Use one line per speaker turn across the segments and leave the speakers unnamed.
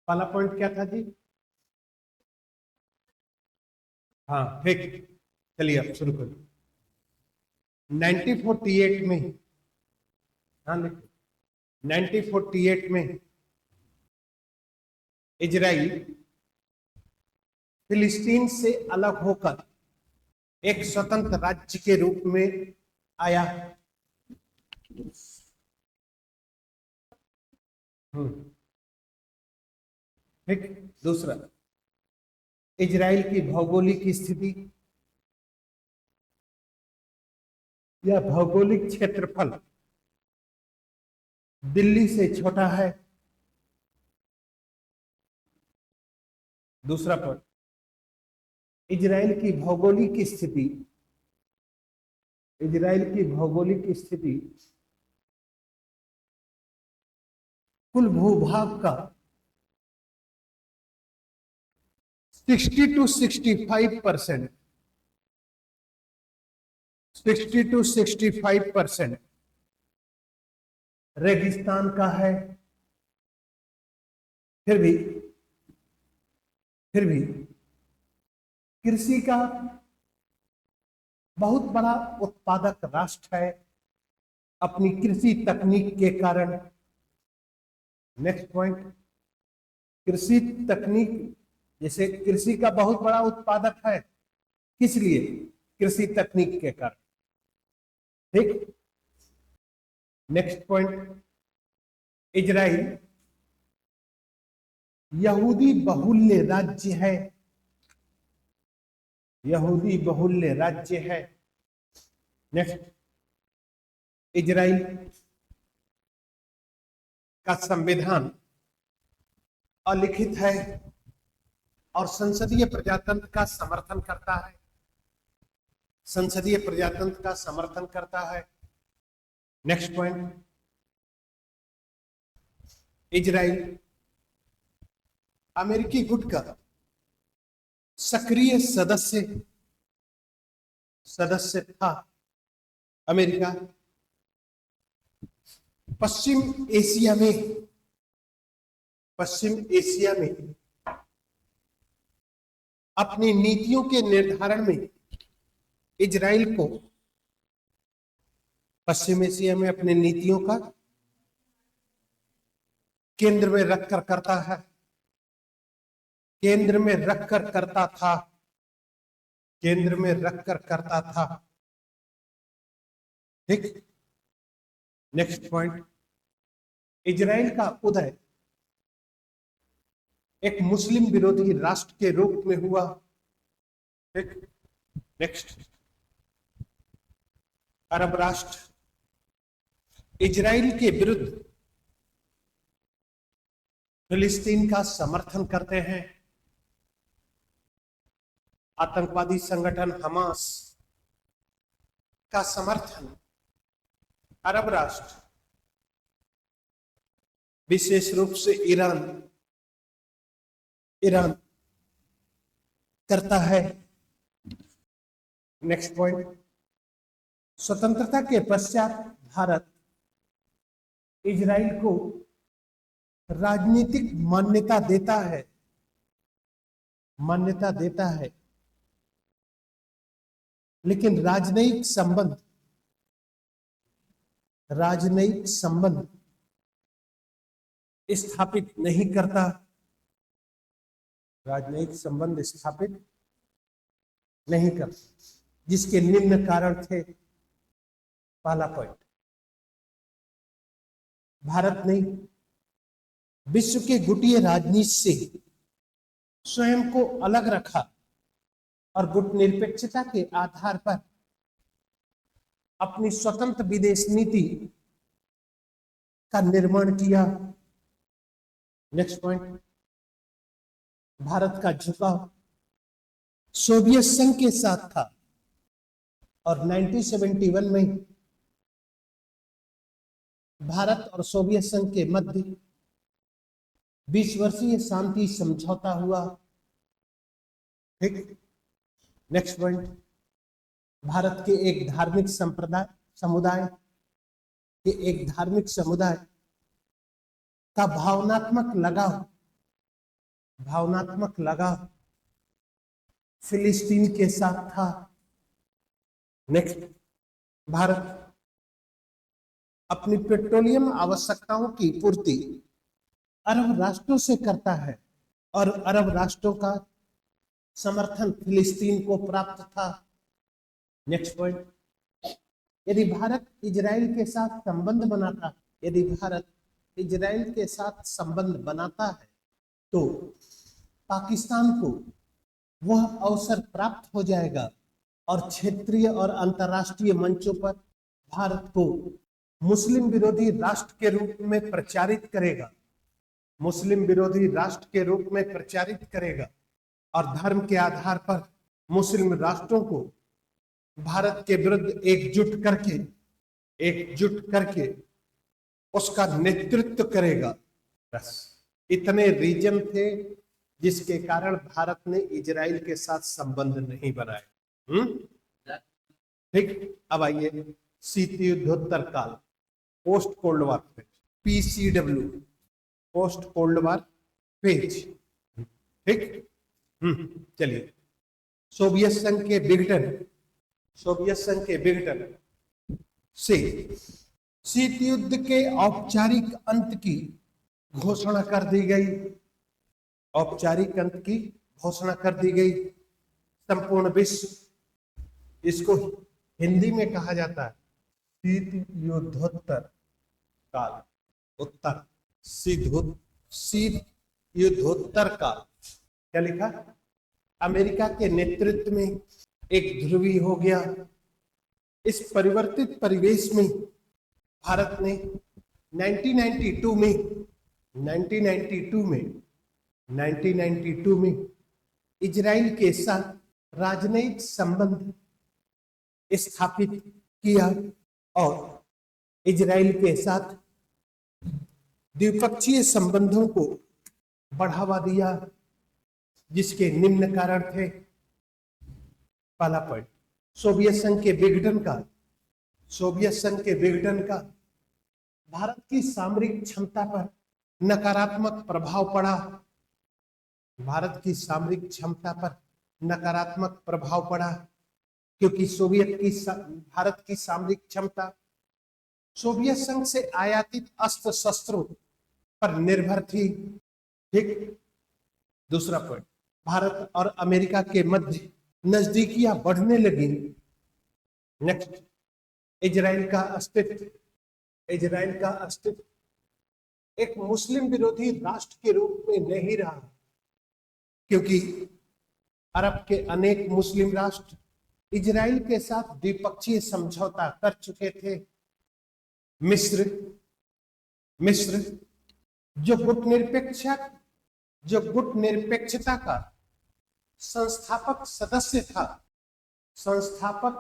पहला पॉइंट क्या था जी? हाँ ठीक, चलिए अब शुरू करिए। 1948 में, हाँ देखिए, 1948 में इजराइल फिलिस्तीन से अलग होकर एक स्वतंत्र राज्य के रूप में आया। ठीक। दूसरा, इजराइल की भौगोलिक स्थिति या भौगोलिक क्षेत्रफल दिल्ली से छोटा है। दूसरा पॉइंट, इजराइल की भौगोलिक स्थिति, इजराइल की भौगोलिक स्थिति कुल भूभाग का 60 to 65%, 60 to 65% रेगिस्तान का है। फिर भी कृषि का बहुत बड़ा उत्पादक राष्ट्र है अपनी कृषि तकनीक के कारण। नेक्स्ट पॉइंट, कृषि तकनीक, जैसे कृषि का बहुत बड़ा उत्पादक है, किस लिए? कृषि तकनीक के कारण। ठीक। नेक्स्ट पॉइंट, इजराइल यहूदी बहुल्य राज्य है, यहूदी बहुल्य राज्य है। नेक्स्ट, इजराइल का संविधान अलिखित है और संसदीय प्रजातंत्र का समर्थन करता है, संसदीय प्रजातंत्र का समर्थन करता है। नेक्स्ट पॉइंट, इजराइल अमेरिकी गुट का सक्रिय सदस्य था। अमेरिका पश्चिम एशिया में अपनी नीतियों के निर्धारण में इजराइल को, पश्चिम एशिया में अपनी नीतियों का केंद्र में रखकर करता है, केंद्र में रखकर करता था, केंद्र में रखकर करता था। ठीक। नेक्स्ट पॉइंट, इजराइल का उदय एक मुस्लिम विरोधी राष्ट्र के रूप में हुआ। ठीक। नेक्स्ट, अरब राष्ट्र इजराइल के विरुद्ध फिलिस्तीन का समर्थन करते हैं। आतंकवादी संगठन हमास का समर्थन अरब राष्ट्र, विशेष रूप से ईरान करता है। नेक्स्ट पॉइंट, स्वतंत्रता के पश्चात भारत इजराइल को राजनीतिक मान्यता देता है, लेकिन राजनयिक संबंध स्थापित नहीं करता, राजनयिक संबंध स्थापित नहीं करता, जिसके निम्न कारण थे। पहला पॉइंट, भारत ने विश्व के गुटीय राजनीति से स्वयं को अलग रखा और गुट निरपेक्षता के आधार पर अपनी स्वतंत्र विदेश नीति का निर्माण किया। नेक्स्ट पॉइंट, भारत का झुकाव सोवियत संघ के साथ था और 1971 में भारत और सोवियत संघ के मध्य 20 वर्षीय शांति समझौता हुआ। ठीक। नेक्स्ट पॉइंट, भारत के एक धार्मिक समुदाय का भावनात्मक लगाव भावनात्मक लगाव फिलिस्तीन के साथ था। नेक्स्ट, भारत अपनी पेट्रोलियम आवश्यकताओं की पूर्ति अरब राष्ट्रों से करता है और अरब राष्ट्रों का समर्थन फिलिस्तीन को प्राप्त था। नेक्स्ट पॉइंट, यदि भारत इजराइल के साथ संबंध बनाता यदि भारत इजराइल के साथ संबंध बनाता है तो पाकिस्तान को वह अवसर प्राप्त हो जाएगा और क्षेत्रीय और अंतर्राष्ट्रीय मंचों पर भारत को मुस्लिम विरोधी राष्ट्र के रूप में प्रचारित करेगा, मुस्लिम विरोधी राष्ट्र के रूप में प्रचारित करेगा और धर्म के आधार पर मुस्लिम राष्ट्रों को भारत के विरुद्ध एकजुट करके उसका नेतृत्व करेगा। बस इतने रीजन थे जिसके कारण भारत ने इजराइल के साथ संबंध नहीं बनाए। ठीक, अब आइए शीत युद्धोत्तर काल, post cold war phase, PCW, post cold war phase. ठीक, चलिए, सोवियत संघ के विघटन से शीत युद्ध के औपचारिक अंत की घोषणा कर दी गई। औपचारिक अंत की घोषणा कर दी गई। संपूर्ण विश्व, इसको हिंदी में कहा जाता है शीत युद्धोत्तर काल, उत्तर शीत युद्धोत्तर काल। क्या लिखा? अमेरिका के नेतृत्व में एक ध्रुवी हो गया। इस परिवर्तित परिवेश में भारत ने 1992 में इजराइल के साथ राजनयिक संबंध स्थापित किया और इजराइल के साथ द्विपक्षीय संबंधों को बढ़ावा दिया, जिसके निम्न कारण थे। पहला पॉइंट, सोवियत संघ के विघटन का भारत की सामरिक क्षमता पर नकारात्मक प्रभाव पड़ा। भारत की सामरिक क्षमता पर नकारात्मक प्रभाव पड़ा क्योंकि भारत की सामरिक क्षमता सोवियत संघ से आयातित अस्त्र शस्त्रों पर निर्भर थी। ठीक, दूसरा पॉइंट, भारत और अमेरिका के मध्य नजदीकियां बढ़ने लगी। नेक्स्ट, इजराइल का अस्तित्व एक मुस्लिम विरोधी राष्ट्र के रूप में नहीं रहा क्योंकि अरब के अनेक मुस्लिम राष्ट्र इजराइल के साथ द्विपक्षीय समझौता कर चुके थे। मिस्र जो गुटनिरपेक्षता का संस्थापक सदस्य था, संस्थापक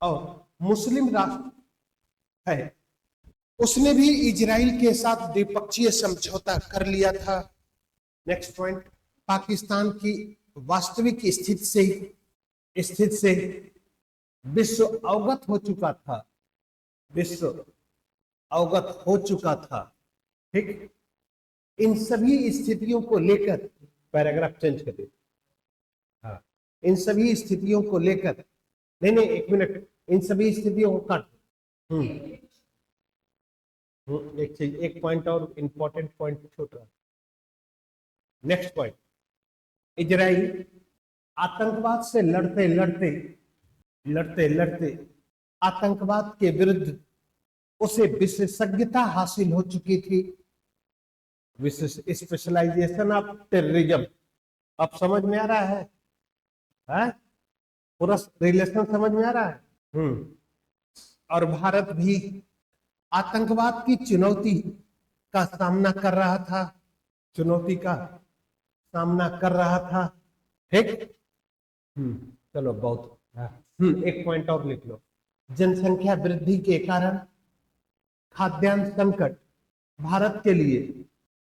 और मुस्लिम राष्ट्र है, उसने भी इजराइल के साथ द्विपक्षीय समझौता कर लिया था। नेक्स्ट पॉइंट, पाकिस्तान की वास्तविक स्थिति से विश्व अवगत हो चुका था। ठीक, इन सभी स्थितियों को लेकर पैराग्राफ चेंज कर दे। हाँ, इन सभी स्थितियों को लेकर नहीं, एक मिनट, इन सभी स्थितियों को काट। एक पॉइंट और इंपॉर्टेंट पॉइंट छोड़ रहा। नेक्स्ट पॉइंट, इजराइल आतंकवाद से लड़ते आतंकवाद के विरुद्ध उसे विशेषज्ञता हासिल हो चुकी थी। Specialisation of terrorism. अब समझ में आ रहा है? पूरा रिलेशन समझ में आ रहा है? और भारत भी आतंकवाद की चुनौती का सामना कर रहा था। ठीक, चलो बहुत। एक पॉइंट और लिख लो, जनसंख्या वृद्धि के कारण खाद्यान्न संकट भारत के लिए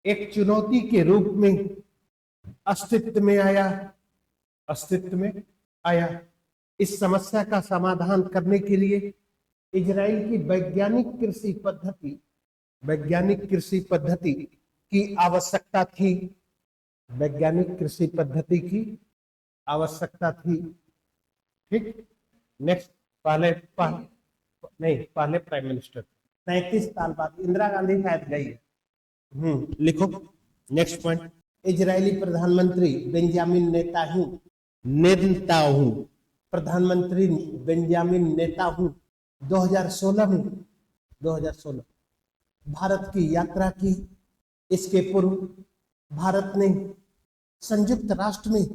एक चुनौती के रूप में अस्तित्व में आया। इस समस्या का समाधान करने के लिए इजराइल की वैज्ञानिक कृषि पद्धति वैज्ञानिक कृषि पद्धति की आवश्यकता थी। वैज्ञानिक कृषि पद्धति की आवश्यकता थी। ठीक। नेक्स्ट, पहले प्राइम मिनिस्टर 33 साल बाद इंदिरा गांधी शायद गई है। लिखो नेक्स्ट पॉइंट। इजरायली प्रधानमंत्री बेंजामिन नेतन्याहू प्रधानमंत्री बेंजामिन नेतन्याहू 2016 भारत की यात्रा की। इसके पूर्व भारत ने संयुक्त राष्ट्र में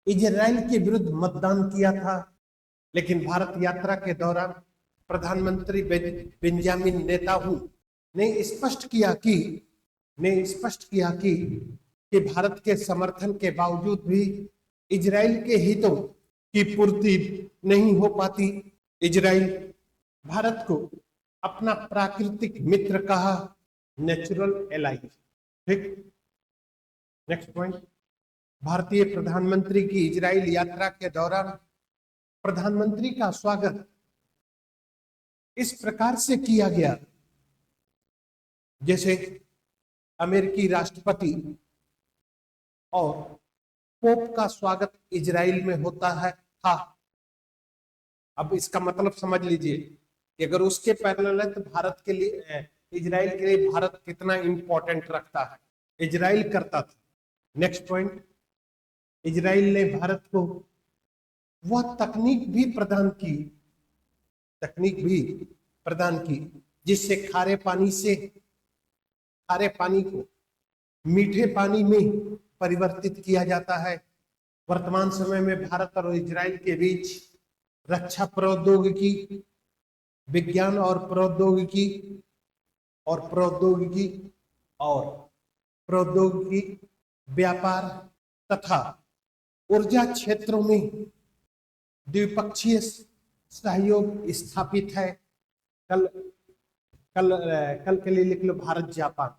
इजराइल के विरुद्ध मतदान किया था, लेकिन भारत यात्रा के दौरान प्रधानमंत्री बेंजामिन नेतन्याहू ने स्पष्ट किया कि भारत के समर्थन के बावजूद भी इजराइल के हितों की पूर्ति नहीं हो पाती। इजराइल भारत को अपना प्राकृतिक मित्र कहा, नेचुरल एलाई। ठीक। Next point. भारतीय प्रधानमंत्री की इजराइल यात्रा के दौरान प्रधानमंत्री का स्वागत इस प्रकार से किया गया जैसे अमेरिकी राष्ट्रपति और पोप का स्वागत इजराइल में होता है था। अब इसका मतलब समझ लीजिए कि अगर उसके पैरेलल है तो भारत के लिए, इजराइल के लिए भारत कितना इंपॉर्टेंट रखता है, इजराइल करता था। Next point. इजराइल ने भारत को वह तकनीक भी प्रदान की जिससे खारे पानी को मीठे पानी में परिवर्तित किया जाता है। वर्तमान समय में भारत और इजराइल के बीच रक्षा प्रौद्योगिकी, विज्ञान और प्रौद्योगिकी, व्यापार तथा ऊर्जा क्षेत्रों में द्विपक्षीय सहयोग स्थापित है। कल के लिए लिख लो भारत जापान।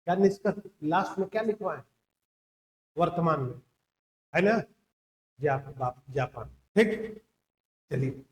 क्या निष्कर्ष लास्ट में क्या लिखवाए? वर्तमान में है ना, जापान। ठीक, चलिए।